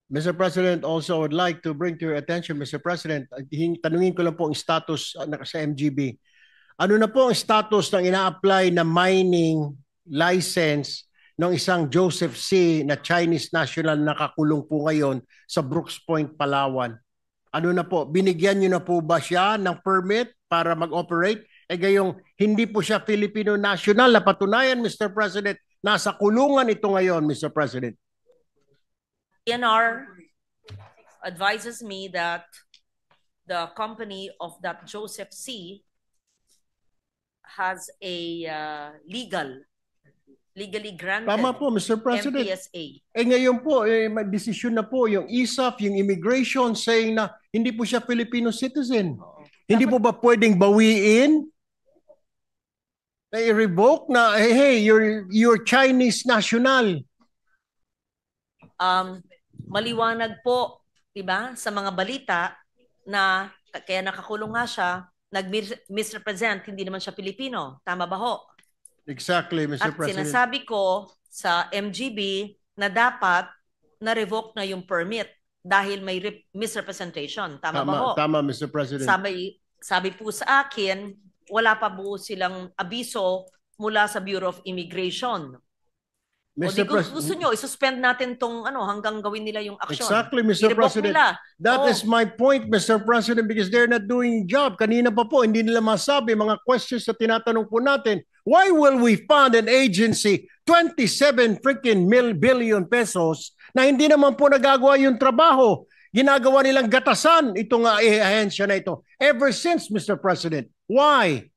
Mr. President, also I would like to bring to your attention, Mr. President, tanungin ko lang po ang status sa MGB. Ano na po ang status ng ina-apply na mining license ng isang Joseph C. na Chinese national na nakakulong po ngayon sa Brooks Point, Palawan? Ano na po, binigyan niyo na po ba siya ng permit para mag-operate? Gayong hindi po siya Filipino national na patunayan, Mr. President, nasa kulungan ito ngayon, Mr. President. PNR advises me that the company of that Joseph C. has a legally granted Tama po, Mr. President. MPSA. Ngayon po, may desisyon na po yung ISAF, yung immigration saying na hindi po siya Filipino citizen. Hindi po ba pwedeng bawiin? Na i-revoke na, hey, you're Chinese national. Maliwanag po, 'di ba, sa mga balita na kaya nakakulong nga siya, nag-misrepresent, hindi naman siya Pilipino. Tama ba ho? Exactly, Mr. At President. sinasabi ko sa MGB na dapat na-revoke na yung permit dahil may misrepresentation. Tama ba ho? Tama, Mr. President. Sabi po sa akin, wala pa po silang abiso mula sa Bureau of Immigration. Mr. Gusto nyo, isuspend natin tong hanggang gawin nila yung aksyon. Exactly, Mr. President. Nila. That is my point, Mr. President, because they're not doing job. Kanina pa po, hindi nila masabi mga questions na tinatanong po natin. Why will we fund an agency 27 freaking billion pesos na hindi naman po nagagawa yung trabaho? Ginagawa nilang gatasan itong ahensya na ito. Ever since, Mr. President. Why?